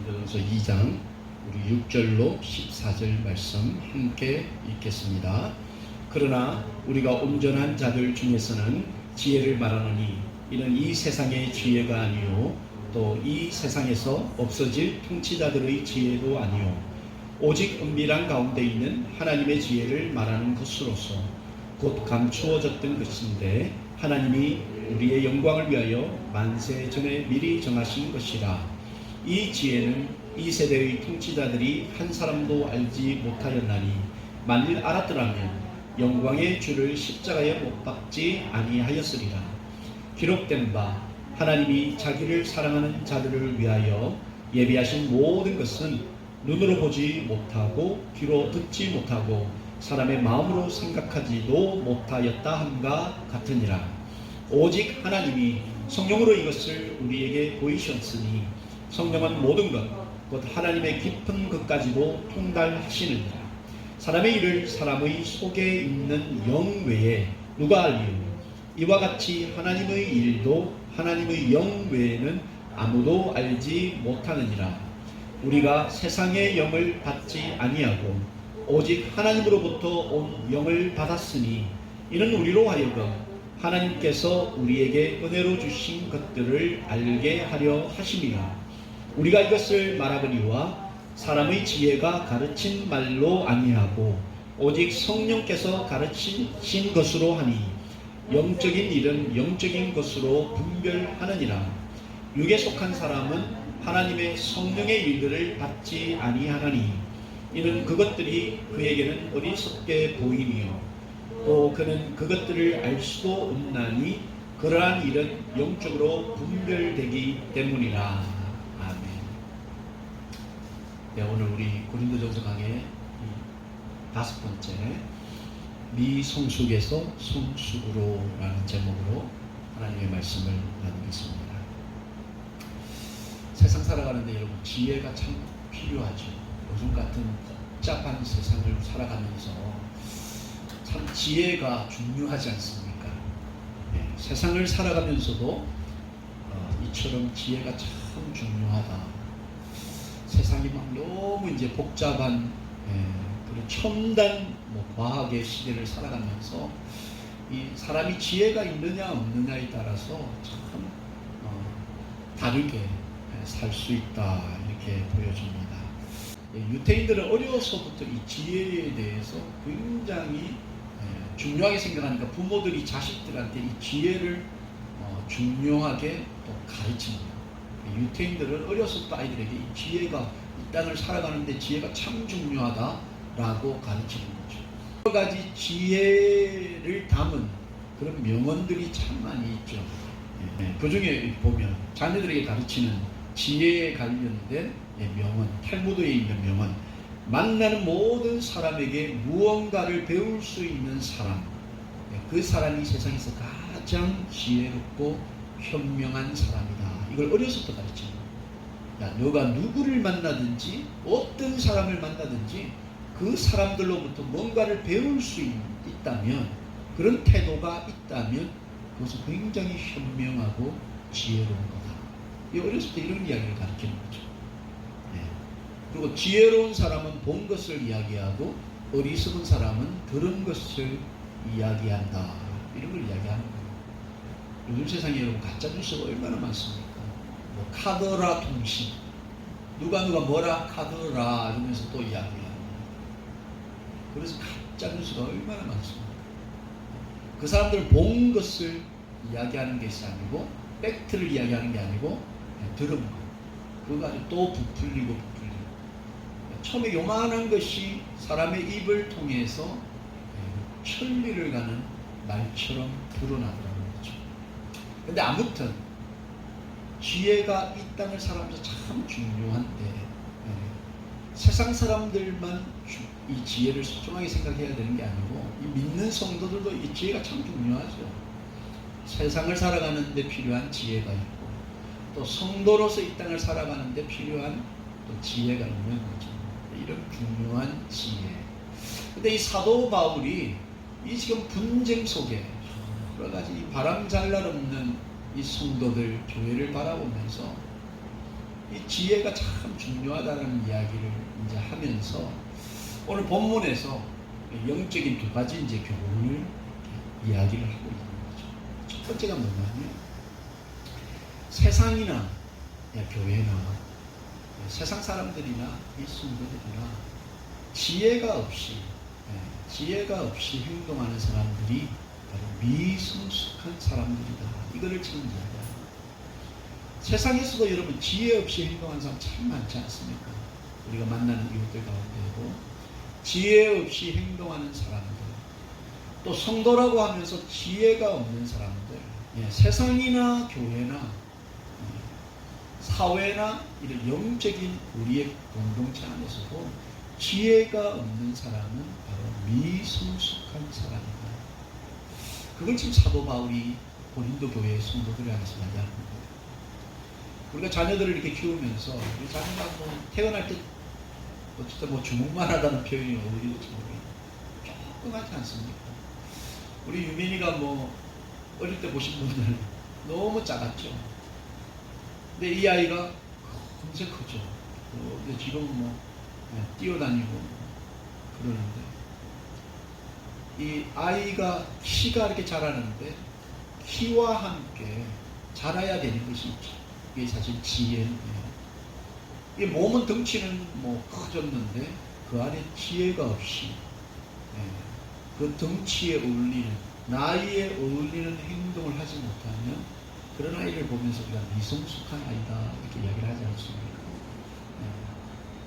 고린도전서 2장 우리 6절로 14절 말씀 함께 읽겠습니다. 그러나 우리가 온전한 자들 중에서는 지혜를 말하노니 이는 이 세상의 지혜가 아니요 또 이 세상에서 없어질 통치자들의 지혜도 아니요 오직 은밀한 가운데 있는 하나님의 지혜를 말하는 것으로서 곧 감추어졌던 것인데 하나님이 우리의 영광을 위하여 만세 전에 미리 정하신 것이라. 이 지혜는 이 세대의 통치자들이 한 사람도 알지 못하였나니 만일 알았더라면 영광의 주를 십자가에 못 박지 아니하였으리라. 기록된 바 하나님이 자기를 사랑하는 자들을 위하여 예비하신 모든 것은 눈으로 보지 못하고 귀로 듣지 못하고 사람의 마음으로 생각하지도 못하였다 함과 같으니라. 오직 하나님이 성령으로 이것을 우리에게 보이셨으니 성령은 모든 것, 곧 하나님의 깊은 것까지도 통달하시느니라. 사람의 일을 사람의 속에 있는 영 외에 누가 알리요? 이와 같이 하나님의 일도 하나님의 영 외에는 아무도 알지 못하느니라. 우리가 세상의 영을 받지 아니하고 오직 하나님으로부터 온 영을 받았으니 이는 우리로 하여금 하나님께서 우리에게 은혜로 주신 것들을 알게 하려 하심이라. 우리가 이것을 말하거니와 사람의 지혜가 가르친 말로 아니하고 오직 성령께서 가르치신 것으로 하니 영적인 일은 영적인 것으로 분별하느니라. 육에 속한 사람은 하나님의 성령의 일들을 받지 아니하나니 이는 그것들이 그에게는 어리석게 보이니요 또 그는 그것들을 알 수도 없나니 그러한 일은 영적으로 분별되기 때문이라. 네, 오늘 우리 고린도전서 강의 다섯 번째 미성숙에서 성숙으로라는 제목으로 하나님의 말씀을 나누겠습니다. 세상 살아가는데 여러분 지혜가 참 필요하죠. 요즘 같은 복잡한 세상을 살아가면서 참 지혜가 중요하지 않습니까? 네, 세상을 살아가면서도 이처럼 지혜가 참 중요하다. 세상이 막 너무 이제 복잡한 그리고 첨단 과학의 시대를 살아가면서 이 사람이 지혜가 있느냐 없느냐에 따라서 참 다르게 살 수 있다 이렇게 보여줍니다. 유태인들은 어려서부터 이 지혜에 대해서 굉장히 중요하게 생각하니까 부모들이 자식들한테 이 지혜를 중요하게 또 가르칩니다. 유태인들은 어려서부터 아이들에게 이 지혜가 이 땅을 살아가는데 지혜가 참 중요하다라고 가르치는 거죠. 여러 가지 지혜를 담은 그런 명언들이 참 많이 있죠. 그 중에 보면 자녀들에게 가르치는 지혜에 관련된 명언, 탈무드에 있는 명언, 만나는 모든 사람에게 무언가를 배울 수 있는 사람, 그 사람이 세상에서 가장 지혜롭고 현명한 사람이다. 이걸 어려서부터 가르치는 거예요. 너가 누구를 만나든지 어떤 사람을 만나든지 그 사람들로부터 뭔가를 배울 수 있다면, 그런 태도가 있다면 그것은 굉장히 현명하고 지혜로운 거다. 이 어렸을 때 이런 이야기를 가르치는 거죠. 그리고 지혜로운 사람은 본 것을 이야기하고 어리석은 사람은 들은 것을 이야기한다. 이런 걸 이야기하는 거예요. 요즘 세상에 여러분 가짜뉴스가 얼마나 많습니까? 카더라 통신, 누가 뭐라 카더라 이러면서 또 이야기합니다. 그래서 가짜뉴스가 얼마나 많습니까? 그 사람들은 본 것을 이야기하는 것이 아니고 팩트를 이야기하는 게 아니고 들은 거, 그거 가지고 또 부풀리고 처음에 요만한 것이 사람의 입을 통해서 천리를 가는 말처럼 드러나더라는 거죠. 근데 아무튼 지혜가 이 땅을 살아가면서 참 중요한데 세상 사람들만 이 지혜를 소중하게 생각해야 되는 게 아니고 이 믿는 성도들도 이 지혜가 참 중요하죠. 세상을 살아가는 데 필요한 지혜가 있고 또 성도로서 이 땅을 살아가는 데 필요한 또 지혜가 있는 거죠. 이런 중요한 지혜. 근데 이 사도 바울이 이 지금 분쟁 속에 여러 가지 바람 잘 날 없는 이 성도들 교회를 바라보면서 이 지혜가 참 중요하다는 이야기를 이제 하면서 오늘 본문에서 영적인 두 가지 이제 교훈을 이야기를 하고 있는 거죠. 첫 번째가 뭐냐면 세상이나 교회나 세상 사람들이나 이 성도들이나 지혜가 없이 행동하는 사람들이 바로 미성숙한 사람들이다. 이거를 지금 이야기합니다. 세상에서도 여러분 지혜 없이 행동하는 사람 참 많지 않습니까? 우리가 만나는 이웃들 가운데도 지혜 없이 행동하는 사람들, 또 성도라고 하면서 지혜가 없는 사람들, 세상이나 교회나 사회나 이런 영적인 우리의 공동체 안에서도 지혜가 없는 사람은 바로 미성숙한 사람이다. 그걸 지금 사도 바울이 고린도 교회의 성도들에 한해서 이야기하는 거예요. 우리가 자녀들을 이렇게 키우면서 우리 자녀가 태어날 때 어쨌든 주먹만 하다는 표현이 어울릴지 모르겠어요. 조금 하지 않습니까? 우리 유민이가 어릴 때 보신 분들 너무 작았죠. 근데 이 아이가 금세 크죠. 근데 지금 뛰어다니고 그러는데 이 아이가 키가 이렇게 자라는데 키와 함께 자라야 되는 것이 있죠. 이게 사실 지혜예요. 이 몸은 덩치는 커졌는데 그 안에 지혜가 없이 그 덩치에 어울리는 나이에 어울리는 행동을 하지 못하면 그런 아이를 보면서 우리가 미성숙한 아이다 이렇게 이야기를 하지 않습니까?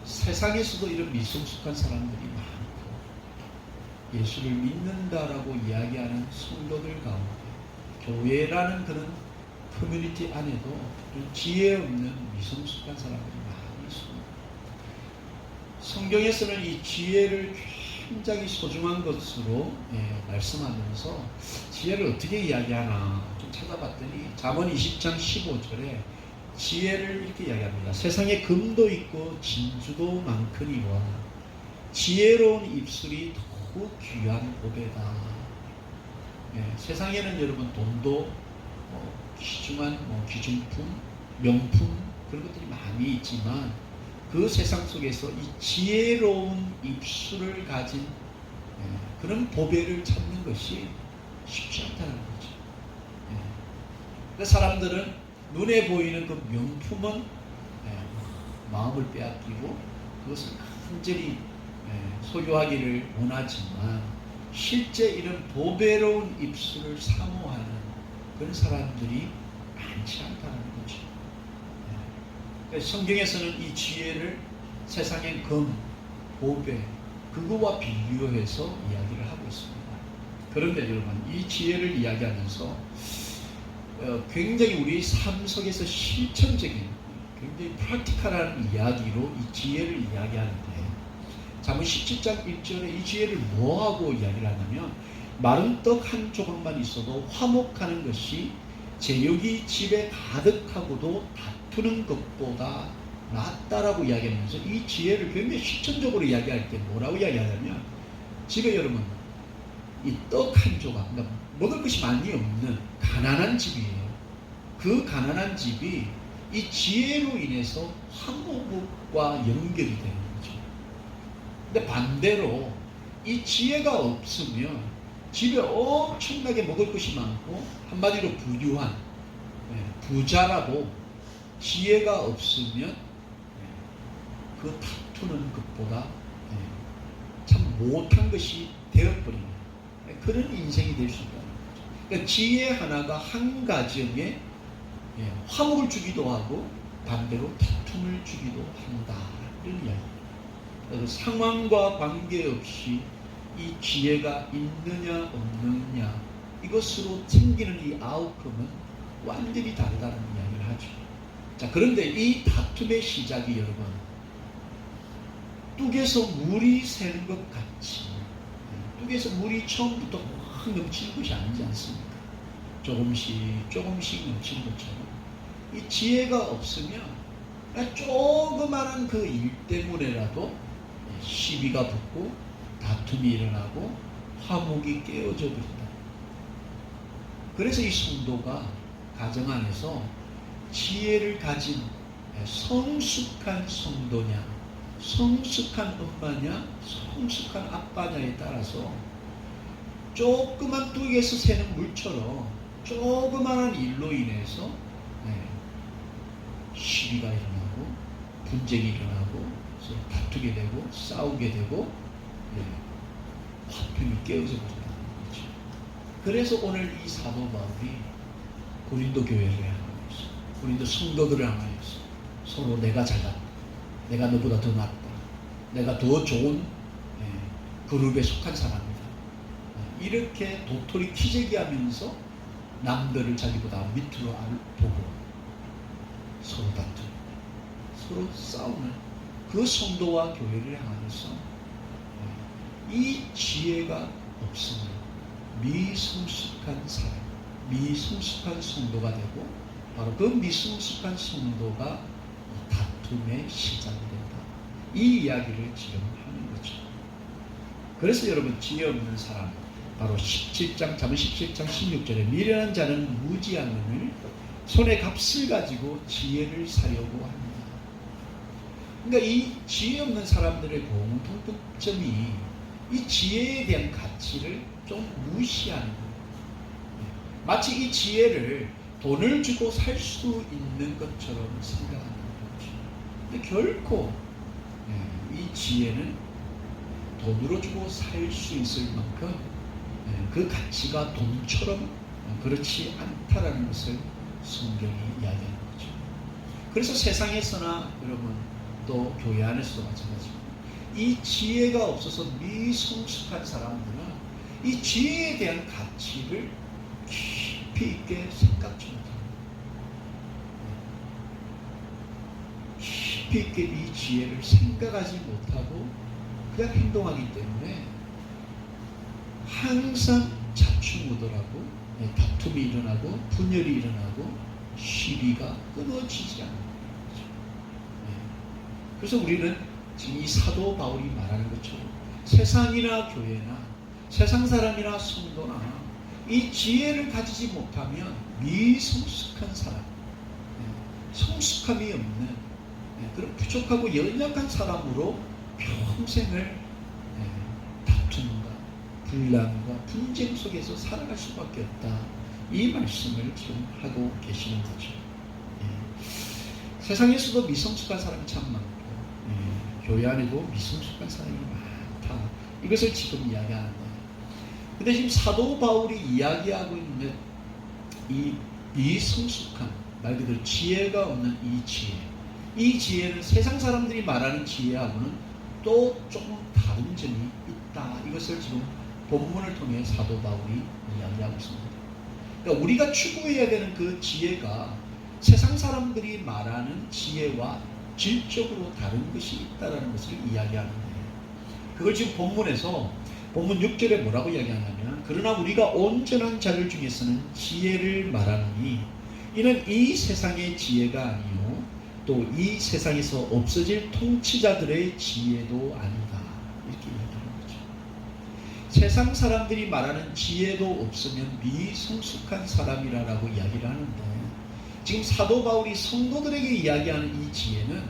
세상에서도 이런 미성숙한 사람들이 많고 예수를 믿는다라고 이야기하는 성도들 가운데 교회라는 그런 커뮤니티 안에도 지혜 없는 미성숙한 사람들이 많이 있습니다. 성경에서는 이 지혜를 굉장히 소중한 것으로 말씀하면서 지혜를 어떻게 이야기하나 좀 찾아봤더니 잠언 20장 15절에 지혜를 이렇게 이야기합니다. 세상에 금도 있고 진주도 많거니와 지혜로운 입술이 더욱 귀한 보배다. 세상에는 여러분 돈도 귀중한 귀중품, 명품 그런 것들이 많이 있지만 그 세상 속에서 이 지혜로운 입술을 가진 그런 보배를 찾는 것이 쉽지 않다는 거죠. 사람들은 눈에 보이는 그 명품은 마음을 빼앗기고 그것을 간절히 소유하기를 원하지만 실제 이런 보배로운 입술을 사모하는 그런 사람들이 많지 않다는 거죠. 성경에서는 이 지혜를 세상의 금, 보배, 그거와 비교해서 이야기를 하고 있습니다. 그런데 여러분, 이 지혜를 이야기하면서 굉장히 우리 삶 속에서 실천적인 굉장히 프랙티컬한 이야기로 이 지혜를 이야기하는데 잠언 17장 1절에 이 지혜를 뭐하고 이야기를 하냐면 마른 떡 한 조각만 있어도 화목하는 것이 제육이 집에 가득하고도 다투는 것보다 낫다라고 이야기하면서 이 지혜를 굉장히 실천적으로 이야기할 때 뭐라고 이야기하냐면 집에 여러분 이 떡 한 조각, 그러니까 먹을 것이 많이 없는 가난한 집이에요. 그 가난한 집이 이 지혜로 인해서 화목과 연결이 되는 거죠. 근데 반대로 이 지혜가 없으면 집에 엄청나게 먹을 것이 많고 한마디로 부유한 부자라도 지혜가 없으면 그 다투는 것보다 참 못한 것이 되어버리는 그런 인생이 될 수 있다는 거죠. 그러니까 지혜 하나가 한 가정에 화목을 주기도 하고 반대로 다툼을 주기도 한다 이런 이야기입니다. 그래서 상황과 관계없이 이 지혜가 있느냐 없느냐 이것으로 생기는 이 아웃컴은 완전히 다르다는 이야기를 하죠. 자, 그런데 이 다툼의 시작이 여러분 뚝에서 물이 새는 것 같이 뚝에서 물이 처음부터 확 넘치는 것이 아니지 않습니까? 조금씩 넘치는 것처럼 이 지혜가 없으면 조그마한 그 일 때문에라도 시비가 붙고 다툼이 일어나고 화목이 깨어져 버린다. 그래서 이 성도가 가정 안에서 지혜를 가진 성숙한 성도냐, 성숙한 엄마냐, 성숙한 아빠냐에 따라서 조그만 뚝에서 새는 물처럼 조그만한 일로 인해서 시비가 일어나고 분쟁이 일어나고 서로 다투게 되고 싸우게 되고 화평이 깨어져 버린다는 거죠. 그래서 오늘 이 사도 바울이 고린도 교회를 향하여서, 고린도 성도들을 향하여서 서로 내가 잘났다, 내가 너보다 더 낫다, 내가 더 좋은 그룹에 속한 사람이다, 이렇게 도토리 키재기하면서 남들을 자기보다 밑으로 보고 서로 다투고 서로 싸우는 그 성도와 교회를 향하여서 이 지혜가 없으면 미성숙한 사람, 미성숙한 성도가 되고, 바로 그 미성숙한 성도가 다툼의 시작이 된다, 이 이야기를 지금 하는 거죠. 그래서 여러분, 지혜 없는 사람, 바로 17장, 잠언 17장 16절에 미련한 자는 무지하느니 손에 값을 가지고 지혜를 사려고 합니다. 그러니까 이 지혜 없는 사람들의 공통점이 이 지혜에 대한 가치를 좀 무시하는 거예요. 마치 이 지혜를 돈을 주고 살 수 있는 것처럼 생각하는 거죠. 근데 결코 이 지혜는 돈으로 주고 살 수 있을 만큼 그 가치가 돈처럼 그렇지 않다라는 것을 성경이 이야기하는 거죠. 그래서 세상에서나 여러분, 또 교회 안에서도 마찬가지입니다. 이 지혜가 없어서 미성숙한 사람들은 이 지혜에 대한 가치를 깊이 있게 생각지 못합니다. 깊이 있게 이 지혜를 생각하지 못하고 그냥 행동하기 때문에 항상 자충우돌하고 다툼이 일어나고 분열이 일어나고 시비가 끊어지지 않는 거죠. 그래서 우리는 지금 이 사도 바울이 말하는 것처럼 세상이나 교회나 세상 사람이나 성도나 이 지혜를 가지지 못하면 미성숙한 사람, 성숙함이 없는 그런 부족하고 연약한 사람으로 평생을 다툼과 분란과 분쟁 속에서 살아갈 수밖에 없다, 이 말씀을 지금 하고 계시는 거죠. 세상에서도 미성숙한 사람이 참 많고 교회 안에도 미성숙한 사람이 많다, 이것을 지금 이야기하는 거예요. 근데 지금 사도 바울이 이야기하고 있는 이 미성숙한, 말 그대로 지혜가 없는 이 지혜는 세상 사람들이 말하는 지혜하고는 또 조금 다른 점이 있다, 이것을 지금 본문을 통해 사도 바울이 이야기하고 있습니다. 그러니까 우리가 추구해야 되는 그 지혜가 세상 사람들이 말하는 지혜와 질적으로 다른 것이 있다는 것을 이야기하는 거예요. 그걸 지금 본문에서 본문 6절에 뭐라고 이야기하냐면, 그러나 우리가 온전한 자들 중에서는 지혜를 말하노니 이는 이 세상의 지혜가 아니요 또 이 세상에서 없어질 통치자들의 지혜도 아니다, 이렇게 이야기하는 거죠. 세상 사람들이 말하는 지혜도 없으면 미성숙한 사람이라고 이야기를 하는데, 지금 사도 바울이 성도들에게 이야기하는 이 지혜는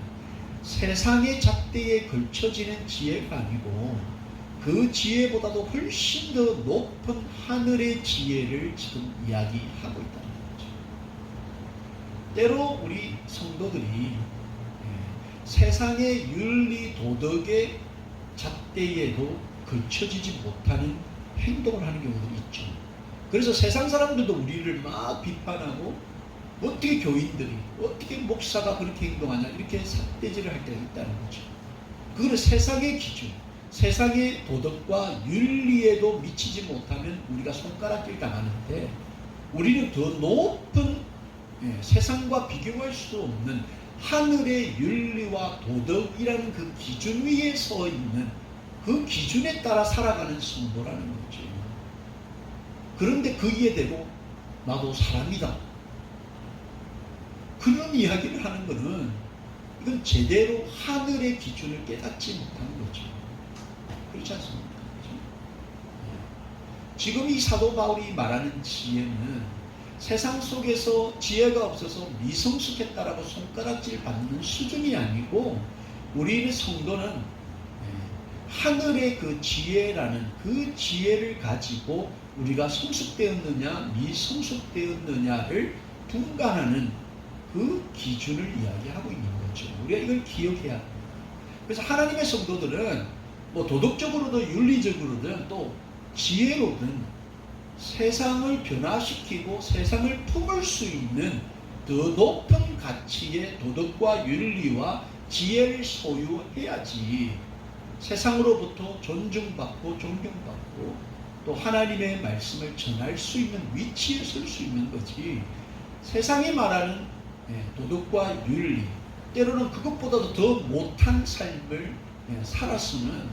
세상의 잣대에 걸쳐지는 지혜가 아니고 그 지혜보다도 훨씬 더 높은 하늘의 지혜를 지금 이야기하고 있다는 거죠. 때로 우리 성도들이 세상의 윤리 도덕의 잣대에도 걸쳐지지 못하는 행동을 하는 경우도 있죠. 그래서 세상 사람들도 우리를 막 비판하고, 어떻게 교인들이, 어떻게 목사가 그렇게 행동하냐, 이렇게 삿대질을 할 때가 있다는 거죠. 그거는 세상의 기준, 세상의 도덕과 윤리에도 미치지 못하면 우리가 손가락질 당하는데, 우리는 더 높은 세상과 비교할 수 없는 하늘의 윤리와 도덕이라는 그 기준 위에 서 있는, 그 기준에 따라 살아가는 성도라는 거죠. 그런데 거기에 대고 나도 사람이다, 그런 이야기를 하는 것은 이건 제대로 하늘의 기준을 깨닫지 못하는 거죠. 그렇지 않습니까? 그렇죠? 지금 이 사도 바울이 말하는 지혜는 세상 속에서 지혜가 없어서 미성숙했다라고 손가락질 받는 수준이 아니고 우리의 성도는 하늘의 그 지혜라는 그 지혜를 가지고 우리가 성숙되었느냐 미성숙되었느냐를 분간하는 그 기준을 이야기하고 있는 거죠. 우리가 이걸 기억해야 합니다. 그래서 하나님의 성도들은 뭐 도덕적으로든 윤리적으로든 또 지혜로든 세상을 변화시키고 세상을 품을 수 있는 더 높은 가치의 도덕과 윤리와 지혜를 소유해야지 세상으로부터 존중받고 존경받고 또 하나님의 말씀을 전할 수 있는 위치에 설 수 있는 거지. 세상이 말하는 도덕과 윤리, 때로는 그것보다도 더 못한 삶을 살았으면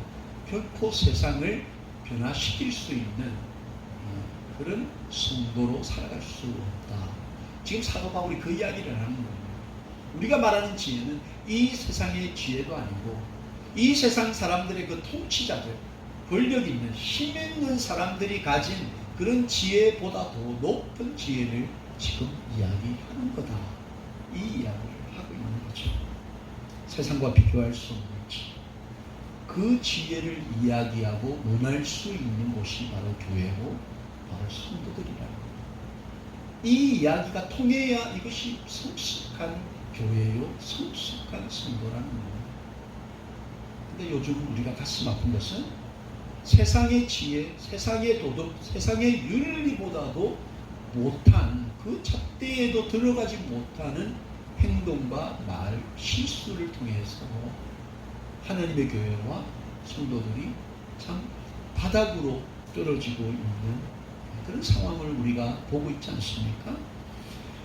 결코 세상을 변화시킬 수 있는 그런 성도로 살아갈 수 없다. 지금 사도 바울이 그 이야기를 하는 거예요. 우리가 말하는 지혜는 이 세상의 지혜도 아니고 이 세상 사람들의 그 통치자들, 권력 있는 힘 있는 사람들이 가진 그런 지혜보다 더 높은 지혜를 지금 이야기하는 거다. 이 이야기를 하고 있는 거죠. 세상과 비교할 수 없는 지혜. 그 지혜를 이야기하고 논할 수 있는 곳이 바로 교회고 바로 성도들이라는 거예요. 이 이야기가 통해야 이것이 성숙한 교회요, 성숙한 성도라는 거예요. 근데 요즘 우리가 가슴 아픈 것은 세상의 지혜, 세상의 도덕, 세상의 윤리보다도 못한 그 잣대에도 들어가지 못하는 행동과 말, 실수를 통해서 하나님의 교회와 성도들이 참 바닥으로 떨어지고 있는 그런 상황을 우리가 보고 있지 않습니까?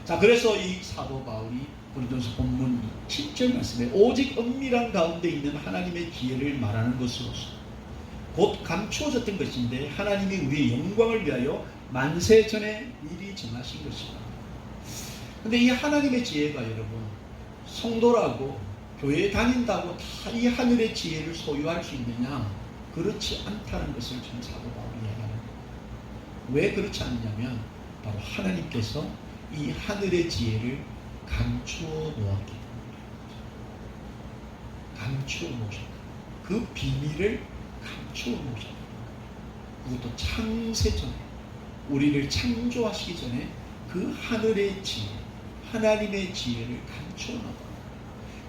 자, 그래서 이 사도 바울이 고린도서 본문 7절 말씀에 오직 은밀한 가운데 있는 하나님의 지혜를 말하는 것으로서 곧 감추어졌던 것인데 하나님이 우리의 영광을 위하여 만세 전에 미리 정하신 것이다. 근데 이 하나님의 지혜가 여러분 성도라고 교회에 다닌다고 다 이 하늘의 지혜를 소유할 수 있느냐? 그렇지 않다는 것을 지금 사도 바울이 얘기하는 거예요. 왜 그렇지 않느냐면 바로 하나님께서 이 하늘의 지혜를 감추어 놓았기 때문에 감추어 놓으셨다. 그 비밀을 감추어 놓으셨다. 그것도 창세 전에 우리를 창조하시기 전에 그 하늘의 지혜, 하나님의 지혜를 감추어 놓았다.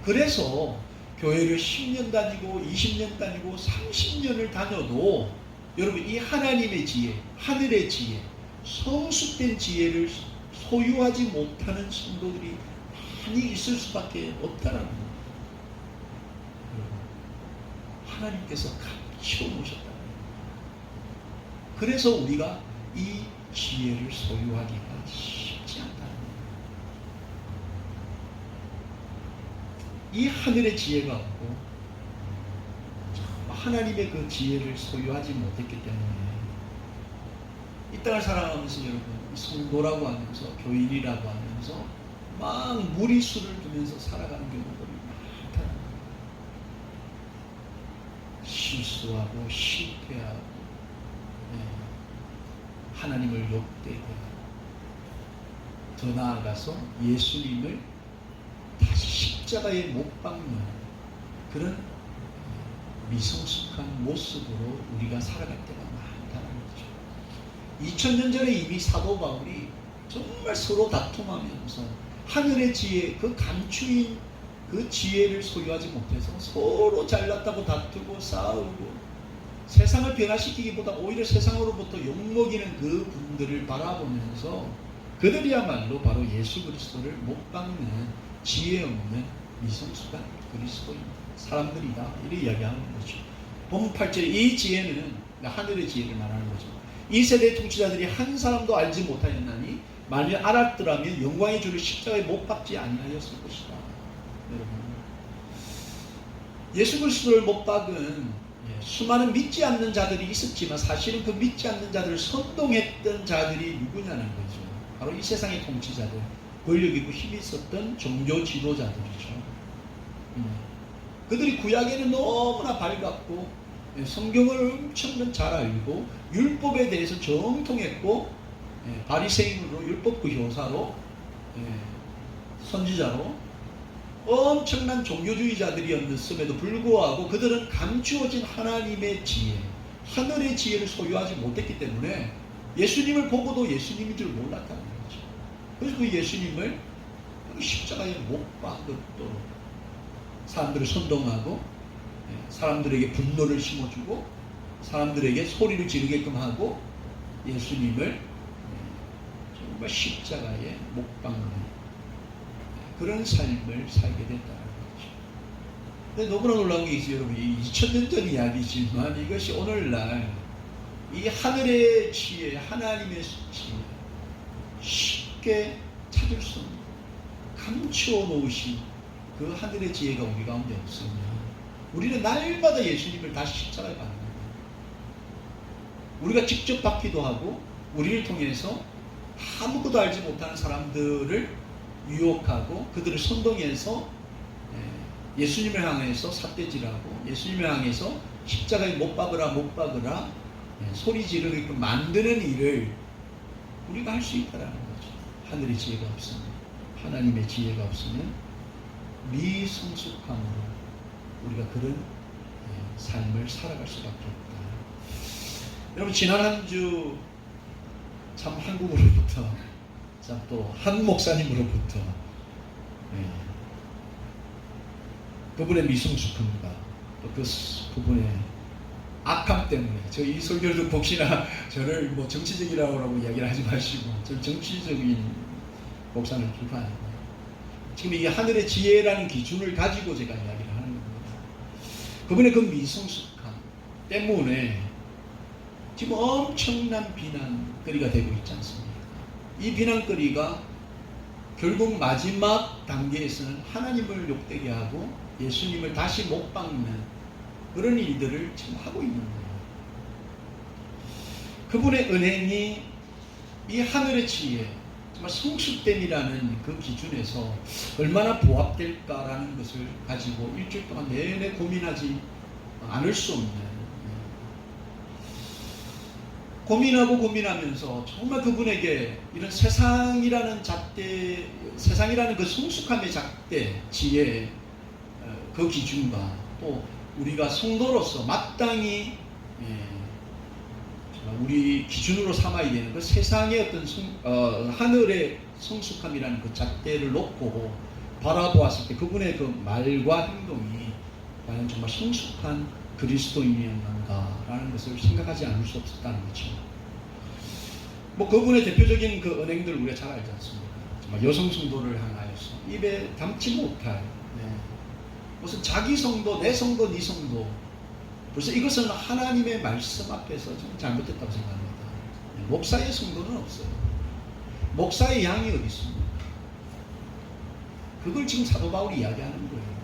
그래서 교회를 10년 다니고 20년 다니고 30년을 다녀도 여러분 이 하나님의 지혜, 하늘의 지혜, 성숙된 지혜를 소유하지 못하는 성도들이 많이 있을 수밖에 없다라는 거예요. 하나님께서 감추어 놓으셨다는 거예요. 그래서 우리가 이 지혜를 소유하기가 쉽지 않다는 거예요. 이 하늘의 지혜가 없고 하나님의 그 지혜를 소유하지 못했기 때문에 이 땅을 살아가면서 여러분 성도라고 하면서 교인이라고 하면서 막 무리수를 두면서 살아가는 경우들이 많다는 거예요. 실수하고 실패하고 하나님을 욕되고 더 나아가서 예수님을 다시 십자가에 못 박는 그런 미성숙한 모습으로 우리가 살아갈 때가 많다는 거죠. 2000년 전에 이미 사도 바울이 정말 서로 다툼하면서 하늘의 지혜, 그 감추인 그 지혜를 소유하지 못해서 서로 잘났다고 다투고 싸우고 세상을 변화시키기보다 오히려 세상으로부터 욕먹이는 그 분들을 바라보면서 그들이야말로 바로 예수 그리스도를 못 박는 지혜 없는 미성숙한 그리스도인 사람들이다. 이렇게 이야기하는 거죠. 본문 8절에 이 지혜는 하늘의 지혜를 말하는 거죠. 이 세대의 통치자들이 한 사람도 알지 못하였나니 만일 알았더라면 영광의 주를 십자가에 못 박지 아니하였을 것이다. 여러분, 예수 그리스도를 못 박은 수많은 믿지 않는 자들이 있었지만 사실은 그 믿지 않는 자들을 선동했던 자들이 누구냐는 거죠. 바로 이 세상의 통치자들, 권력 있고 힘이 있었던 종교 지도자들이죠. 그들이 구약에는 너무나 밝았고 성경을 엄청 잘 알고 율법에 대해서 정통했고 바리새인으로 율법교 교사로 선지자로 엄청난 종교주의자들이었음에도 불구하고 그들은 감추어진 하나님의 지혜, 하늘의 지혜를 소유하지 못했기 때문에 예수님을 보고도 예수님인 줄 몰랐다는 거죠. 그래서 그 예수님을 십자가에 못 박도록 사람들을 선동하고 사람들에게 분노를 심어주고 사람들에게 소리를 지르게끔 하고 예수님을 정말 십자가에 못 박는 그런 삶을 살게 됐다는 거죠. 근데 너무나 놀라운 게 있어요, 여러분. 2000년 전 이야기지만 이것이 오늘날 이 하늘의 지혜, 하나님의 지혜 쉽게 찾을 수 없는 감추어 놓으신 그 하늘의 지혜가 우리 가운데 없으면 우리는 날마다 예수님을 다시 십자가에 박는 거예요. 우리가 직접 받기도 하고 우리를 통해서 아무것도 알지 못하는 사람들을 유혹하고 그들을 선동해서 예수님을 향해서 삿대질하고 예수님을 향해서 십자가에 못 박으라 소리 지르게끔 만드는 일을 우리가 할 수 있다는 거죠. 하늘의 지혜가 없으면, 하나님의 지혜가 없으면 미성숙함으로 우리가 그런 삶을 살아갈 수밖에 없다. 여러분, 지난 한 주 참 한국으로부터 참 또 한 목사님으로부터 그분의 미성숙함과 또 그분의 악함 때문에 저 이 설교를 듣고 혹시나 저를 뭐 정치적이라고 이야기를 하지 마시고 저 정치적인 목사는 비판하고 지금 이 하늘의 지혜라는 기준을 가지고 제가 이야기를 하는 겁니다. 그분의 그 미성숙함 때문에 지금 엄청난 비난거리가 되고 있지 않습니까? 이 비난거리가 결국 마지막 단계에서는 하나님을 욕되게 하고 예수님을 다시 못 박는 그런 일들을 지금 하고 있는 거예요. 그분의 은행이 이 하늘의 지혜, 정말 성숙됨이라는 그 기준에서 얼마나 부합될까라는 것을 가지고 일주일 동안 내내 고민하지 않을 수 없는, 고민하고 고민하면서 정말 그분에게 이런 세상이라는 잣대, 세상이라는 그 성숙함의 잣대, 지혜, 그 기준과 또 우리가 성도로서 마땅히 우리 기준으로 삼아야 되는 그 세상의 어떤 하늘의 성숙함이라는 그 잣대를 놓고 바라보았을 때 그분의 그 말과 행동이 과연 정말 성숙한 그리스도인이었는가라는 것을 생각하지 않을 수 없었다는 거죠. 뭐 그분의 대표적인 그 은행들 우리가 잘 알지 않습니까? 정말 여성 성도를 향하여서 입에 담지 못할 무슨 자기 성도, 내 성도, 네 성도, 벌써 이것은 하나님의 말씀 앞에서 좀 잘못됐다고 생각합니다. 목사의 성도는 없어요. 목사의 양이 어디 있습니까? 그걸 지금 사도 바울이 이야기하는 거예요.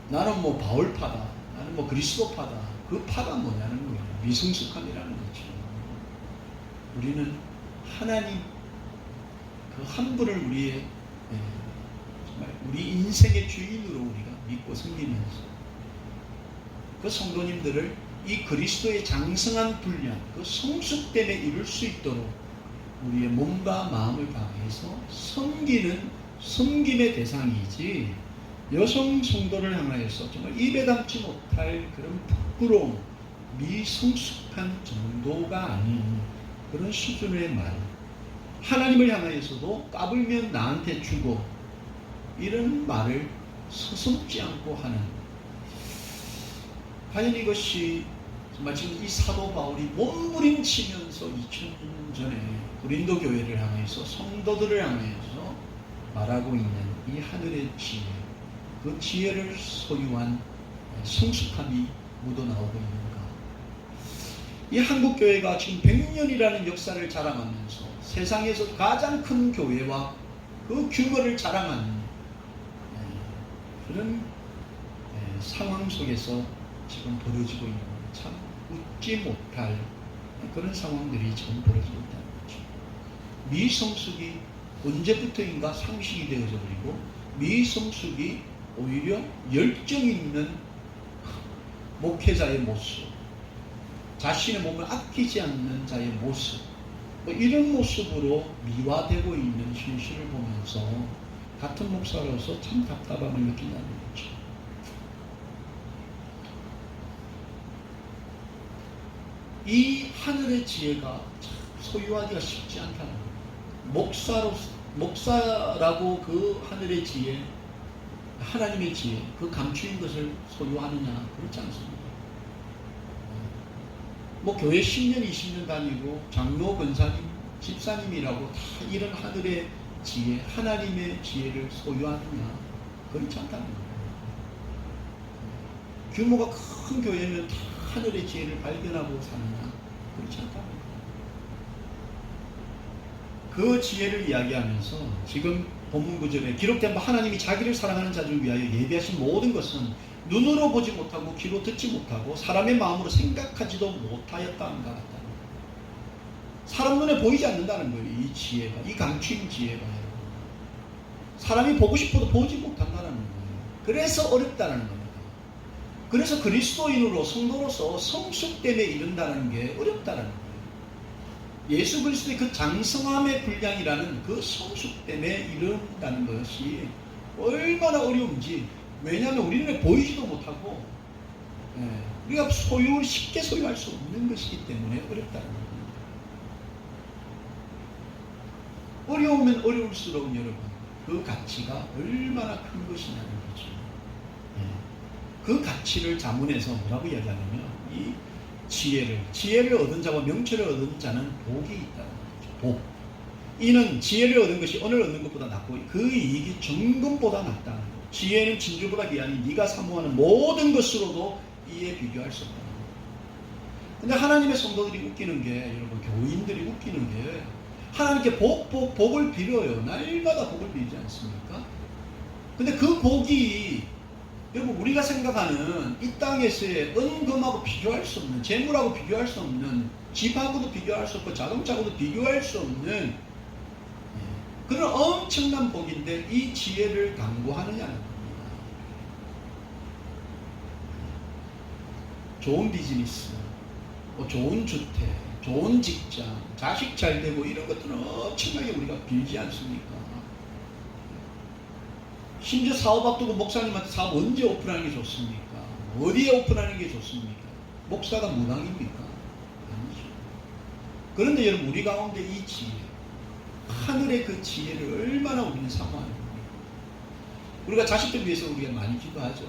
나는 뭐 바울파다, 나는 뭐 그리스도파다. 그 파가 뭐냐는 거예요. 미성숙함이라는 거죠. 우리는 하나님 그 한 분을 우리의 정말 우리 인생의 주인으로 우리가 믿고 섬기면서 그 성도님들을 이 그리스도의 장성한 분량, 그 성숙됨에 이룰 수 있도록 우리의 몸과 마음을 다해서 섬기는 섬김의 대상이지, 여성 성도를 향하여서 정말 입에 담지 못할 그런 부끄러움, 미성숙한 정도가 아닌 그런 수준의 말, 하나님을 향하여서도 까불면 나한테 주고 이런 말을 서슴지 않고 하는, 과연 이것이 정말 지금 이 사도 바울이 몸부림치면서 2000년 전에 고린도 교회를 향해서 성도들을 향해서 말하고 있는 이 하늘의 지혜, 그 지혜를 소유한 성숙함이 묻어나오고 있는가? 이 한국교회가 지금 100년이라는 역사를 자랑하면서 세상에서 가장 큰 교회와 그 규모를 자랑하는 그런 상황 속에서 지금 벌어지고 있는, 참 웃지 못할 그런 상황들이 지금 벌어지고 있다는 거죠. 미성숙이 언제부터인가 상식이 되어져 버리고 미성숙이 오히려 열정 있는 목회자의 모습, 자신의 몸을 아끼지 않는 자의 모습, 뭐 이런 모습으로 미화되고 있는 현실을 보면서 같은 목사로서 참 답답함을 느낀다는 거죠. 이 하늘의 지혜가 소유하기가 쉽지 않다는 거예요. 목사라고 그 하늘의 지혜, 하나님의 지혜, 그 감추인 것을 소유하느냐? 그렇지 않습니다. 뭐 교회 10년, 20년 다니고 장로, 권사님, 집사님이라고 다 이런 하늘의 지혜, 하나님의 지혜를 소유하느냐? 그렇지 않다는 거예요. 규모가 큰 교회면 다 하늘의 지혜를 발견하고 사느냐? 그렇지 않다는 거예요. 그 지혜를 이야기하면서 지금 본문 구절에 기록된 바 하나님이 자기를 사랑하는 자들을 위하여 예비하신 모든 것은 눈으로 보지 못하고 귀로 듣지 못하고 사람의 마음으로 생각하지도 못하였다는 것 같다는 거예요. 사람 눈에 보이지 않는다는 거예요. 이 지혜가, 이 감추인 지혜가 사람이 보고 싶어도 보지 못한다는 거예요. 그래서 어렵다는 겁니다. 그래서 그리스도인으로 성도로서 성숙됨에 이른다는 게 어렵다는 거예요. 예수 그리스도의 그 장성함의 분량이라는 그 성숙됨에 이른다는 것이 얼마나 어려운지, 왜냐하면 우리는 보이지도 못하고 우리가 쉽게 소유할 수 없는 것이기 때문에 어렵다는 겁니다. 어려우면 어려울수록 여러분 그 가치가 얼마나 큰 것이냐는 거죠. 그 가치를 자문해서 뭐라고 이야기하냐면 이 지혜를 얻은 자와 명철을 얻은 자는 복이 있다는 거죠. 복. 이는 지혜를 얻은 것이 언을 얻는 것보다 낫고 그 이익이 정금보다 낫다는 거죠. 지혜는 진주보다 귀하니 네가 사모하는 모든 것으로도 이에 비교할 수 없다는 거예요. 근데 하나님의 성도들이 웃기는 게, 여러분 교인들이 웃기는 게 하나님께 복을 빌어요. 날마다 복을 빌지 않습니까? 근데 그 복이 여러분 우리가 생각하는 이 땅에서의 은금하고 비교할 수 없는, 재물하고 비교할 수 없는, 집하고도 비교할 수 없고 자동차하고도 비교할 수 없는 그런 엄청난 복인데 이 지혜를 강구하느냐는 겁니다. 좋은 비즈니스, 좋은 주택, 좋은 직장, 자식 잘 되고 이런 것들은 엄청나게 우리가 빌지 않습니까? 심지어 사업 앞두고 목사님한테 사업 언제 오픈하는 게 좋습니까? 어디에 오픈하는 게 좋습니까? 목사가 무당입니까? 아니죠. 그런데 여러분 우리 가운데 이 지혜, 하늘의 그 지혜를 얼마나 우리는 사모하는 겁니까? 우리가 자식들 위해서 우리가 많이 기도하죠.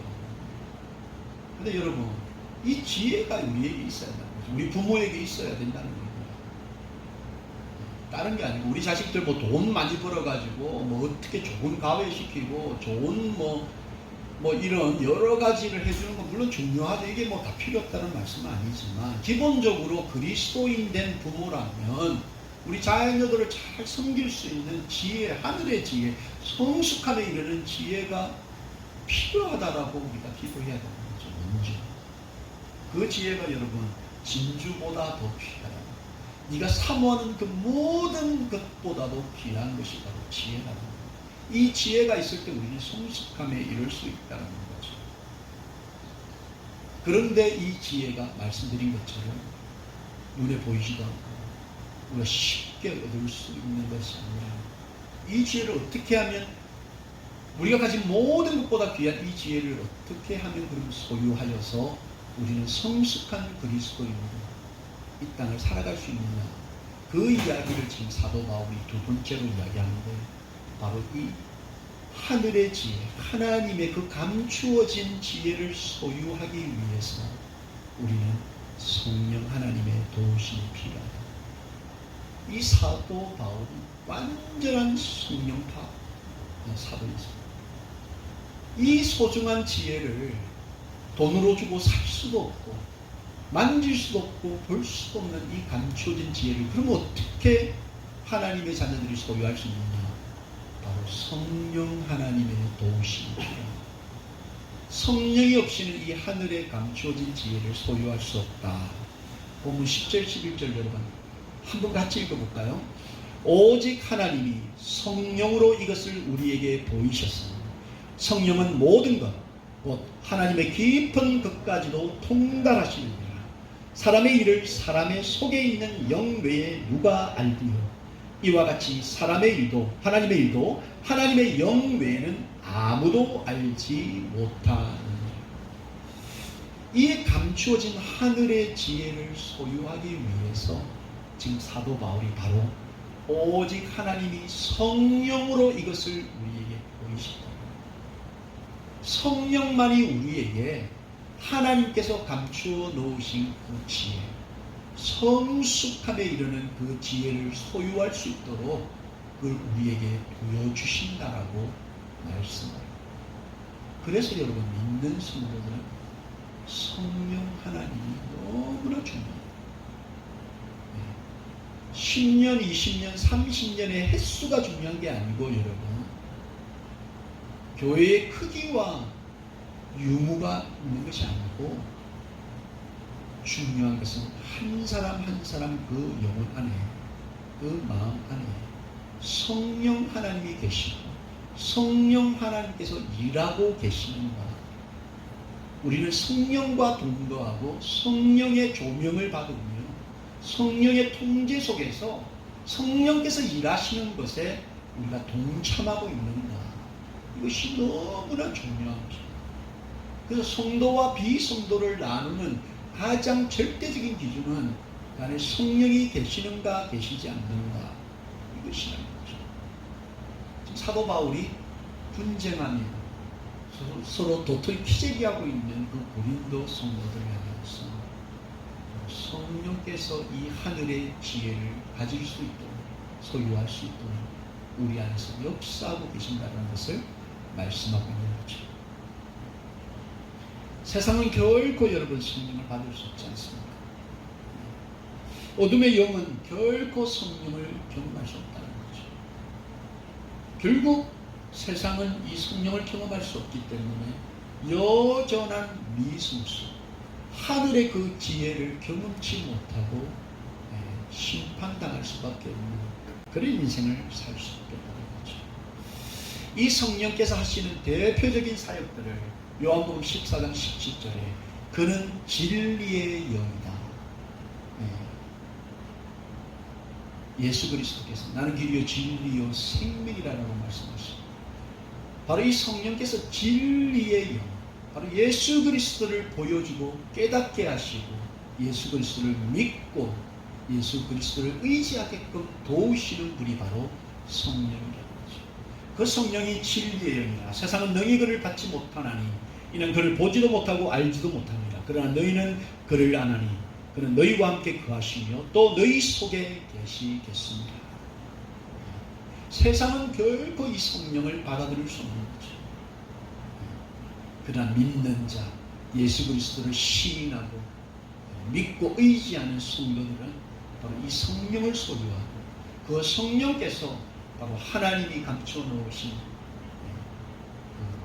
근데 여러분 이 지혜가 우리에게 있어야 된다는 거죠. 우리 부모에게 있어야 된다는 겁니다. 다른 게 아니고 우리 자식들 뭐 돈 많이 벌어가지고 뭐 어떻게 좋은 가외시키고 좋은 뭐 이런 여러 가지를 해주는 건 물론 중요하죠. 이게 뭐 다 필요 없다는 말씀은 아니지만 기본적으로 그리스도인 된 부모라면 우리 자녀들을 잘 섬길 수 있는 지혜, 하늘의 지혜, 성숙함에 이르는 지혜가 필요하다라고 우리가 기도해야 되는 거죠. 먼저 그 지혜가 여러분 진주보다 더 귀하다. 네가 사모하는 그 모든 것보다도 귀한 것이 바로 지혜라는 거예요. 이 지혜가 있을 때 우리는 성숙함에 이를 수 있다는 거죠. 그런데 이 지혜가 말씀드린 것처럼 눈에 보이지도 않고 우리가 쉽게 얻을 수 있는 것이 아니라 이 지혜를 어떻게 하면 우리가 가진 모든 것보다 귀한 이 지혜를 어떻게 하면 그럼 소유하여서 우리는 성숙한 그리스도인으로 이 땅을 살아갈 수 있느냐, 그 이야기를 지금 사도 바울이 두 번째로 이야기하는데 바로 이 하늘의 지혜, 하나님의 그 감추어진 지혜를 소유하기 위해서 우리는 성령 하나님의 도우심이 필요하다. 이 사도 바울은 완전한 성령파 사도였습니다. 이 소중한 지혜를 돈으로 주고 살 수도 없고 만질 수도 없고 볼 수도 없는 이 감추어진 지혜를 그럼 어떻게 하나님의 자녀들이 소유할 수 있느냐? 바로 성령 하나님의 도우심이 필요합니다. 성령이 없이는 이 하늘에 감추어진 지혜를 소유할 수 없다. 본문 10절 11절 여러분 한번 같이 읽어볼까요? 오직 하나님이 성령으로 이것을 우리에게 보이셨으니 성령은 모든 것 곧 하나님의 깊은 것까지도 통달하시느니라. 사람의 일을 사람의 속에 있는 영 외에 누가 알리요? 이와 같이 사람의 일도 하나님의 영 외에는 아무도 알지 못하느니라. 이에 감추어진 하늘의 지혜를 소유하기 위해서 지금 사도 바울이 바로 오직 하나님이 성령으로 이것을 우리에게 보이시다. 성령만이 우리에게 하나님께서 감추어 놓으신 그 지혜, 성숙함에 이르는 그 지혜를 소유할 수 있도록 그걸 우리에게 보여주신다라고 말씀합니다. 그래서 여러분, 믿는 성도들은 성령 하나님이 너무나 중요해요. 10년, 20년, 30년의 횟수가 중요한 게 아니고 여러분, 교회의 크기와 유무가 있는 것이 아니고 중요한 것은 한 사람 한 사람 그 영혼 안에, 그 마음 안에 성령 하나님이 계시고 성령 하나님께서 일하고 계시는가. 우리는 성령과 동거하고 성령의 조명을 받으며 성령의 통제 속에서 성령께서 일하시는 것에 우리가 동참하고 있는가. 이것이 너무나 중요한 것입니다. 그래서 성도와 비성도를 나누는 가장 절대적인 기준은 그 안에 성령이 계시는가 계시지 않는가, 이것이라는 거죠. 지금 사도 바울이 분쟁하며 서로 도토리 키재기하고 있는 그 고린도 성도들을 향해서 성령께서 이 하늘의 지혜를 가질 수 있도록, 소유할 수 있도록 우리 안에서 역사하고 계신다는 것을 말씀하고 있는 거죠. 세상은 결코 여러분 성령을 받을 수 없지 않습니까? 어둠의 영은 결코 성령을 경험할 수 없다는 거죠. 결국 세상은 이 성령을 경험할 수 없기 때문에 여전한 미성숙, 하늘의 그 지혜를 경험치 못하고 심판당할 수밖에 없는 그런 인생을 살 수 있겠다는 거죠. 이 성령께서 하시는 대표적인 사역들을 요한복음 14장 17절에 그는 진리의 영이다. 예수 그리스도께서 나는 길이요 진리요 생명이라고 말씀하십니다. 바로 이 성령께서 진리의 영, 바로 예수 그리스도를 보여주고 깨닫게 하시고 예수 그리스도를 믿고 예수 그리스도를 의지하게끔 도우시는 분이 바로 성령이라는 거죠. 그 성령이 진리의 영이라. 세상은 너희 그를 받지 못하나니 이는 그를 보지도 못하고 알지도 못합니다. 그러나 너희는 그를 아나니 그는 너희와 함께 거하시며 또 너희 속에 계시겠습니다. 세상은 결코 이 성령을 받아들일 수 없는 거죠. 그러나 믿는 자, 예수 그리스도를 시인하고 믿고 의지하는 성도들은 바로 이 성령을 소유하고 그 성령께서 바로 하나님이 감춰 놓으신 그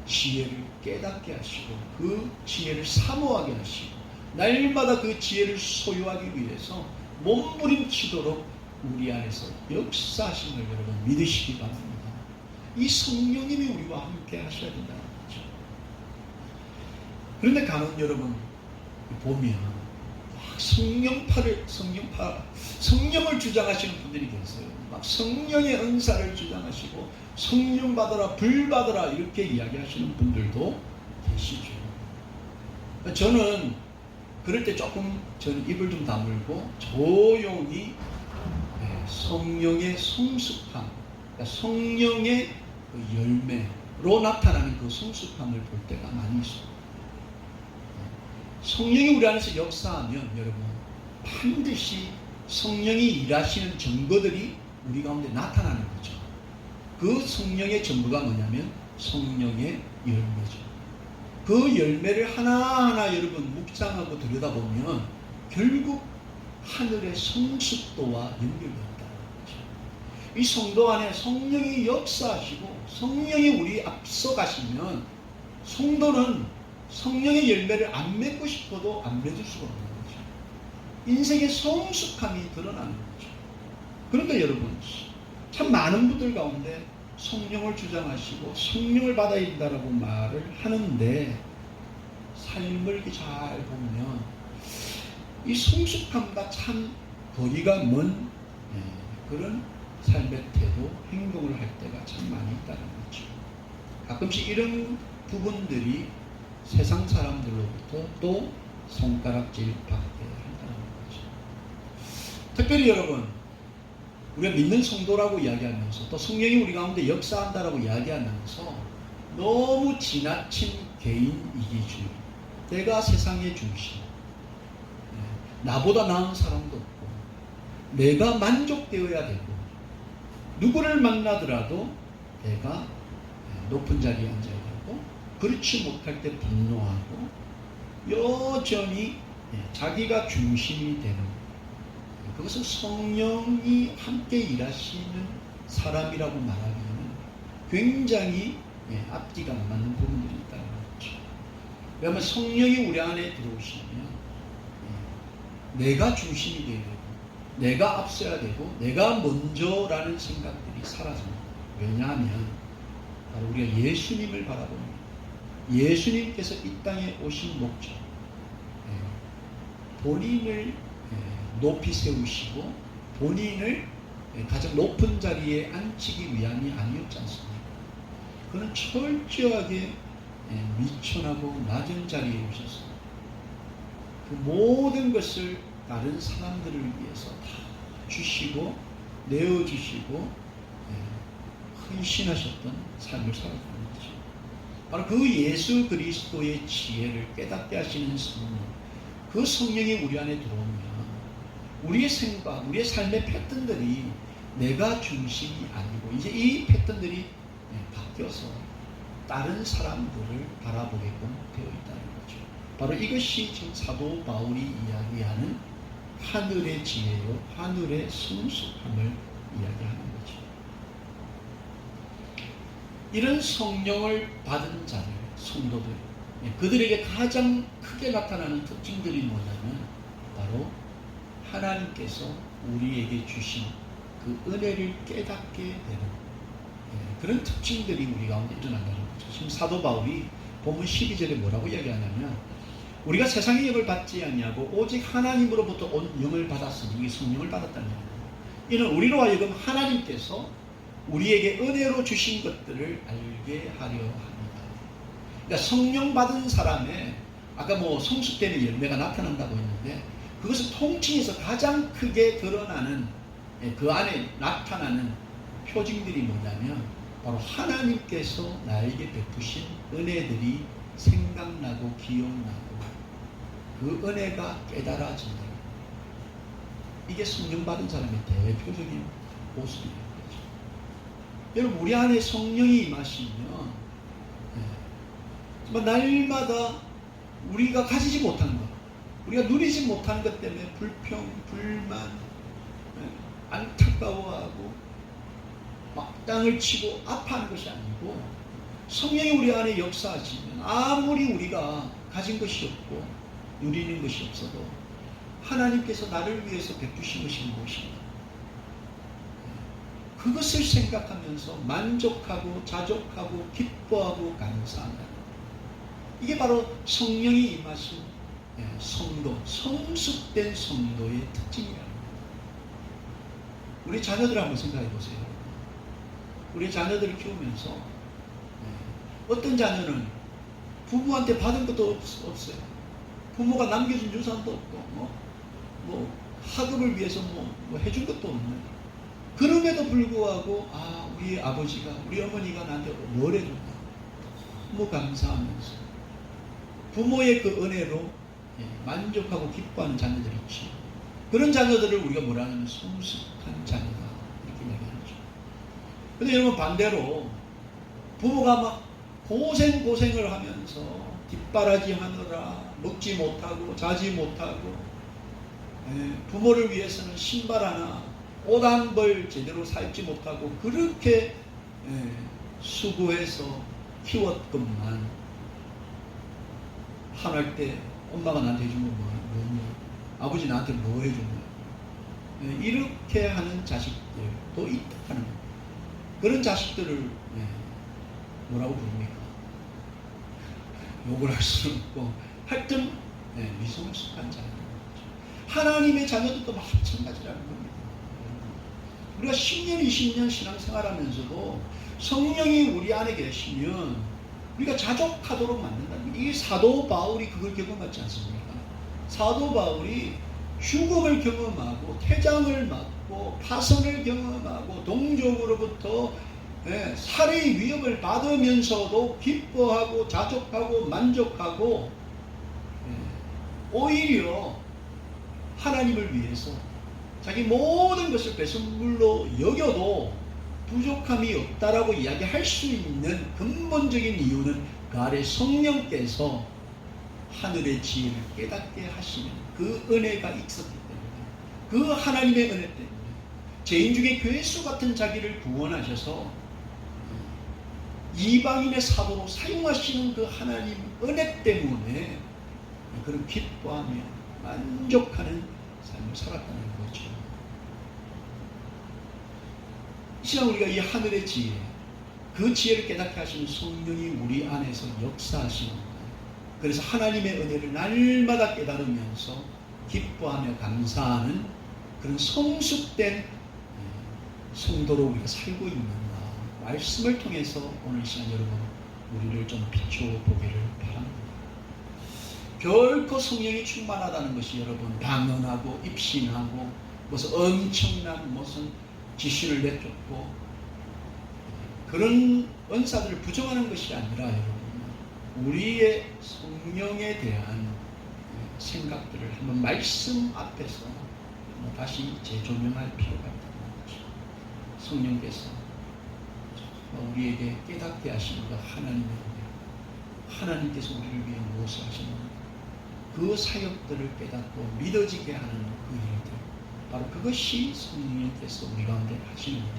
지혜를 깨닫게 하시고 그 지혜를 사모하게 하시고 날마다 그 지혜를 소유하기 위해서 몸부림치도록 우리 안에서 역사하심을 여러분 믿으시기 바랍니다. 이 성령님이 우리와 함께 하셔야 된다는 거죠. 그런데 간혹 여러분 보면 성령을 주장하시는 분들이 계세요. 막 성령의 은사를 주장하시고 성령 받아라, 불 받아라 이렇게 이야기하시는 분들도 계시죠. 저는 그럴 때 조금 저는 입을 좀 다물고 조용히 성령의 성숙함, 그러니까 성령의 그 열매로 나타나는 그 성숙함을 볼 때가 많이 있습니다. 성령이 우리 안에서 역사하면 여러분 반드시 성령이 일하시는 증거들이 우리 가운데 나타나는 거죠. 그 성령의 증거가 뭐냐면 성령의 열매죠. 그 열매를 하나하나 여러분 묵상하고 들여다보면 결국 하늘의 성숙도와 연결된다는 거죠. 이 성도 안에 성령이 역사하시고 성령이 우리 앞서 가시면 성도는 성령의 열매를 안 맺고 싶어도 안 맺을 수가 없는 거죠. 인생의 성숙함이 드러나는 거죠. 그런데 여러분 참 많은 분들 가운데 성령을 주장하시고 성령을 받아야 된다라고 말을 하는데 삶을 이렇게 잘 보면 이 성숙함과 참 거리가 먼 그런 삶의 태도, 행동을 할 때가 참 많이 있다는 거죠. 가끔씩 이런 부분들이 세상 사람들로부터 또 손가락질 받게 한다는 거죠. 특별히 여러분, 우리가 믿는 성도라고 이야기하면서 또 성령이 우리 가운데 역사한다라고 이야기하면서 너무 지나친 개인 이기주의, 내가 세상의 중심, 나보다 나은 사람도 없고 내가 만족되어야 되고 누구를 만나더라도 내가 높은 자리에 앉아야 되고 그렇지 못할 때 분노하고 여전히 자기가 중심이 되는, 그것은 성령이 함께 일하시는 사람이라고 말하기에는 굉장히 앞뒤가 안 맞는 부분들이 있다는 거죠. 왜냐하면 성령이 우리 안에 들어오시면 내가 중심이 되어야 되고 내가 앞서야 되고 내가 먼저라는 생각들이 사라집니다. 왜냐하면 바로 우리가 예수님을 바라봅니다. 예수님께서 이 땅에 오신 목적, 본인을 높이 세우시고 본인을 가장 높은 자리에 앉히기 위함이 아니었지 않습니까? 그는 철저하게 미천하고 낮은 자리에 오셔서 그 모든 것을 다른 사람들을 위해서 다 주시고 내어주시고 헌신하셨던 삶을 살았다는 거죠. 바로 그 예수 그리스도의 지혜를 깨닫게 하시는 성령, 그 성령이 우리 안에 들어오면 우리의 생각, 우리의 삶의 패턴들이 내가 중심이 아니고 이제 이 패턴들이 바뀌어서 다른 사람들을 바라보게끔 되어 있다는 거죠. 바로 이것이 지금 사도 바울이 이야기하는 하늘의 지혜요, 하늘의 성숙함을 이야기하는 거죠. 이런 성령을 받은 자들, 성도들, 그들에게 가장 크게 나타나는 특징들이 뭐냐면 바로 하나님께서 우리에게 주신 그 은혜를 깨닫게 되는 그런 특징들이 우리 가운데 일어난다는 거죠. 지금 사도 바울이 본문 12절에 뭐라고 이야기하냐면 우리가 세상의 영을 받지 않냐고 오직 하나님으로부터 온 영을 받았으니 이게 성령을 받았다는 거예요. 이는 우리로 하여금 하나님께서 우리에게 은혜로 주신 것들을 알게 하려 합니다. 그러니까 성령 받은 사람의 아까 성숙되는 열매가 나타난다고 했는데 그것을 통칭해서 가장 크게 드러나는 그 안에 나타나는 표징들이 뭐냐면 바로 하나님께서 나에게 베푸신 은혜들이 생각나고 기억나고 그 은혜가 깨달아진다. 이게 성령 받은 사람의 대표적인 모습이라는 거죠. 여러분, 우리 안에 성령이 임하시면 날마다 우리가 가지지 못하는 것, 우리가 누리지 못하는 것 때문에 불평, 불만, 안타까워하고 막 땅을 치고 아파하는 것이 아니고 성령이 우리 안에 역사하시면 아무리 우리가 가진 것이 없고 누리는 것이 없어도 하나님께서 나를 위해서 베푸신 것이 무엇인가, 그것을 생각하면서 만족하고 자족하고 기뻐하고 감사한다. 이게 바로 성령이 임하신 성도, 성숙된 성도의 특징이라는 거예요. 우리 자녀들 한번 생각해 보세요. 우리 자녀들을 키우면서 어떤 자녀는 부모한테 받은 것도 없어요. 부모가 남겨준 유산도 없고 학업을 위해서 해준 것도 없는, 그럼에도 불구하고 우리 아버지가 우리 어머니가 나한테 뭘 해줬나 너무 감사하면서 부모의 그 은혜로 만족하고 기뻐하는 자녀들이 있지. 그런 자녀들을 우리가 뭐라 하냐면 성숙한 자녀다 이렇게 이야기하죠. 근데 여러분, 반대로 부모가 막 고생을 하면서 뒷바라지 하느라 먹지 못하고 자지 못하고 부모를 위해서는 신발 하나 옷 한 벌 제대로 사입지 못하고 그렇게 수고해서 키웠건만 화날 때 엄마가 나한테 해준 건 뭐냐, 아버지 나한테 뭐 해준 거야, 이렇게 하는 자식들도 있다 하는 거예요. 그런 자식들을 뭐라고 부릅니까? 욕을 할 수는 없고 하여튼 미성숙한 자녀인 거죠. 하나님의 자녀들도 마찬가지라는 겁니다. 우리가 10년, 20년 신앙생활하면서도 성령이 우리 안에 계시면 우리가 자족하도록 만든다는 거예요. 이 사도 바울이 그걸 경험하지 않습니까? 사도 바울이 죽음을 경험하고 퇴장을 맞고 파선을 경험하고 동족으로부터 살해의 위협을 받으면서도 기뻐하고 자족하고 만족하고 오히려 하나님을 위해서 자기 모든 것을 배설물로 여겨도 부족함이 없다라고 이야기할 수 있는 근본적인 이유는 그 아래 성령께서 하늘의 지혜를 깨닫게 하시는 그 은혜가 있었기 때문에, 그 하나님의 은혜 때문에 죄인 중에 괴수 같은 자기를 구원하셔서 이방인의 사도로 사용하시는 그 하나님 은혜 때문에 그런 기뻐하며 만족하는 삶을 살았다는 거죠. 이 시간 우리가 이 하늘의 지혜, 그 지혜를 깨닫게 하시는 성령이 우리 안에서 역사하시는 거예요. 그래서 하나님의 은혜를 날마다 깨달으면서 기뻐하며 감사하는 그런 성숙된 성도로 우리가 살고 있는가, 말씀을 통해서 오늘 시간 여러분 우리를 좀 비춰보기를 바랍니다. 결코 성령이 충만하다는 것이 여러분 방언하고 입신하고 무슨 엄청난 무슨 지신을 내쫓고 그런 은사들을 부정하는 것이 아니라 여러분 우리의 성령에 대한 생각들을 한번 말씀 앞에서 다시 재조명할 필요가 있다는 거죠. 성령께서 우리에게 깨닫게 하시는 그 하나님의 은혜, 하나님께서 우리를 위해 무엇을 하시는 그 사역들을 깨닫고 믿어지게 하는 그 일들, 바로 그것이 성령께서 우리 가운데 하시는 일이고,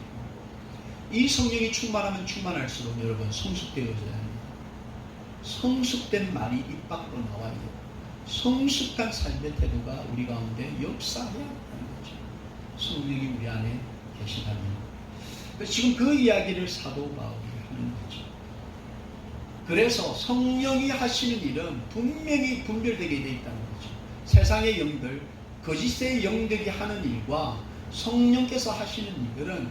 이 성령이 충만하면 충만할수록 여러분 성숙되어져야 합니다. 성숙된 말이 입 밖으로 나와야 돼요. 성숙한 삶의 태도가 우리 가운데 역사해야 한다는 거죠. 성령이 우리 안에 계시다면. 지금 그 이야기를 사도 바울이 하는 거죠. 그래서 성령이 하시는 일은 분명히 분별되게 되어 있다는 거죠. 세상의 영들, 거짓의 영들이 하는 일과 성령께서 하시는 일들은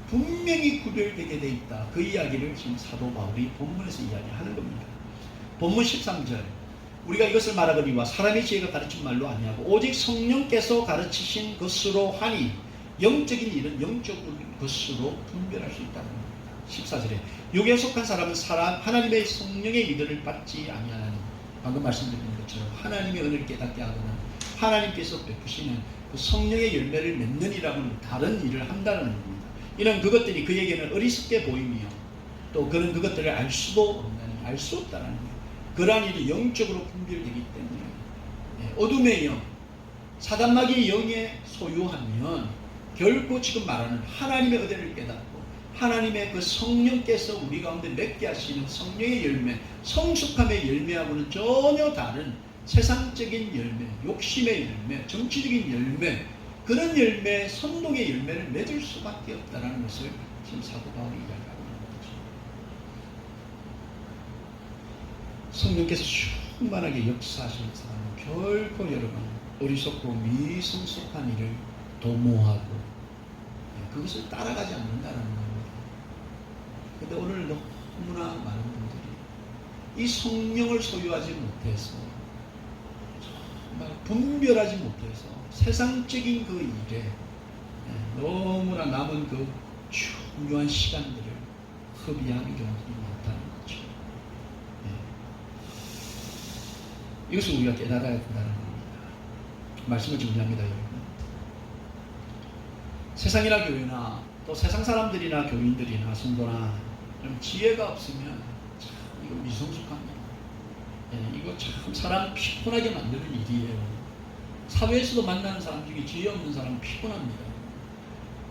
분명히 구별되게 되어 있다. 그 이야기를 지금 사도 바울이 본문에서 이야기하는 겁니다. 본문 13절, 우리가 이것을 말하거니와 사람의 지혜가 가르친 말로 아니하고 오직 성령께서 가르치신 것으로 하니 영적인 일은 영적인 것으로 분별할 수 있다는 겁니다. 14절에 육에 속한 사람은 하나님의 성령의 리더를 받지 아니하나니, 방금 말씀드린 것처럼 하나님의 은혜를 깨닫게 하거나 하나님께서 베푸시는 그 성령의 열매를 맺는이라고는 다른 일을 한다는 겁니다. 이런 그것들이 그에게는 어리석게 보이며 또 그는 그것들을 알 수도 없다니, 알 수 없다는 거예요. 그러한 일이 영적으로 분별되기 때문에 어둠의 영, 사단마귀의 영에 소유하면 결코 지금 말하는 하나님의 은혜를 깨닫고 하나님의 그 성령께서 우리 가운데 맺게 하시는 성령의 열매, 성숙함의 열매하고는 전혀 다른 세상적인 열매, 욕심의 열매, 정치적인 열매, 그런 열매, 선동의 열매를 맺을 수밖에 없다는 것을 지금 사도 바울이 이야기하고 있는 거죠. 성령께서 충만하게 역사하시는 사람은 결코 여러분 어리석고 미성숙한 일을 도모하고 그것을 따라가지 않는다는 겁니다. 근데 오늘 너무나 많은 분들이 이 성령을 소유하지 못해서 정말 분별하지 못해서 세상적인 그 일에 너무나 남은 그 중요한 시간들을 허비하는 경우들이 많다는 거죠. 이것을 우리가 깨달아야 된다는 겁니다. 말씀을 정리합니다, 여러분. 세상이나 교회나 또 세상 사람들이나 교인들이나 성도나 좀 지혜가 없으면 참 이거 미성숙합니다. 이거 참 사람 피곤하게 만드는 일이에요. 사회에서도 만나는 사람 중에 지혜 없는 사람은 피곤합니다.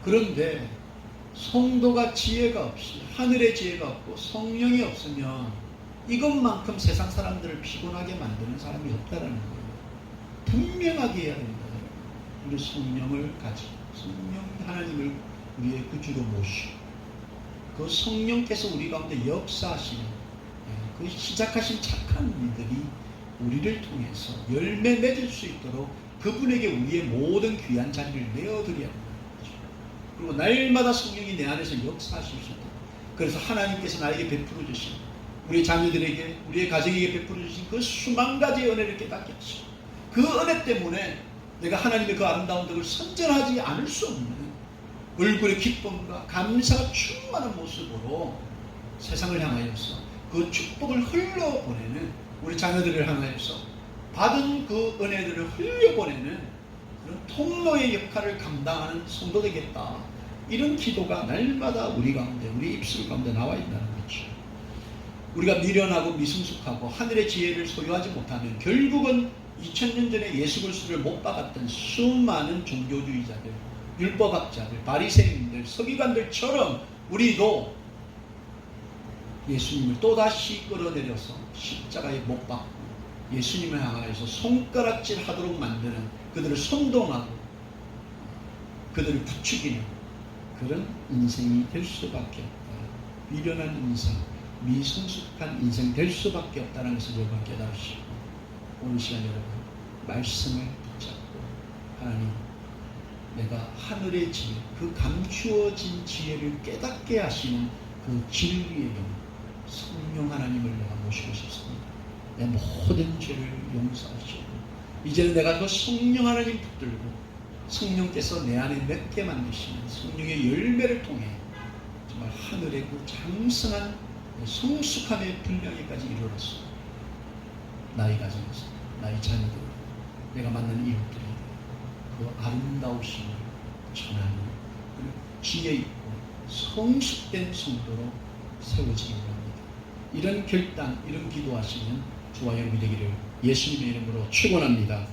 그런데 성도가 지혜가 없이 하늘의 지혜가 없고 성령이 없으면 이것만큼 세상 사람들을 피곤하게 만드는 사람이 없다는 거예요. 분명하게 해야 됩니다. 우리 성령을 가지고 성령 하나님을 우리의 구주로 모시고 그 성령께서 우리 가운데 역사하시는 그 시작하신 착한 일들이 우리를 통해서 열매 맺을 수 있도록 그분에게 우리의 모든 귀한 자리를 내어드려야 합니다. 그리고 날마다 성령이 내 안에서 역사하실 수 있다. 그래서 하나님께서 나에게 베풀어 주신, 우리 자녀들에게, 우리의 가정에게 베풀어 주신 그 수만 가지의 은혜를 깨닫게 하시고, 그 은혜 때문에 내가 하나님의 그 아름다운 덕을 선전하지 않을 수 없는 얼굴의 기쁨과 감사가 충만한 모습으로 세상을 향하여서 그 축복을 흘려보내는, 우리 자녀들을 향하여서 받은 그 은혜들을 흘려보내는 그런 통로의 역할을 감당하는 성도 되겠다. 이런 기도가 날마다 우리 가운데, 우리 입술 가운데 나와 있다는 거죠. 우리가 미련하고 미성숙하고 하늘의 지혜를 소유하지 못하면 결국은 2000년 전에 예수 그리스도를 못 박았던 수많은 종교주의자들, 율법학자들, 바리새인들, 서기관들처럼 우리도 예수님을 또다시 끌어내려서 십자가에 못 박고 예수님을 향하여서 손가락질 하도록 만드는, 그들을 선동하고 그들을 부추기는 그런 인생이 될 수밖에 없다. 미련한 인생, 미성숙한 인생 될 수밖에 없다는 것을 여러분 깨달으시고, 오늘 시간 여러분 말씀을 붙잡고, 하나님, 내가 하늘의 지혜, 그 감추어진 지혜를 깨닫게 하시는 그 진리의 영, 성령 하나님을 내가 모시고 싶습니다. 내 모든 죄를 용서하시고, 이제는 내가 그 성령 하나님 붙들고 성령께서 내 안에 맺게 만드시는 성령의 열매를 통해 정말 하늘의 그 장성한 성숙함의 분량에까지 이르러서 나의 가정에서, 나의 자녀들, 내가 만난 이웃들에게 그 아름다우심을 전하는 지혜 있고 성숙된 성도로 세워지기 원합니다. 이런 결단, 이런 기도하시는 저와 여러분이 되기를 예수님의 이름으로 축원합니다.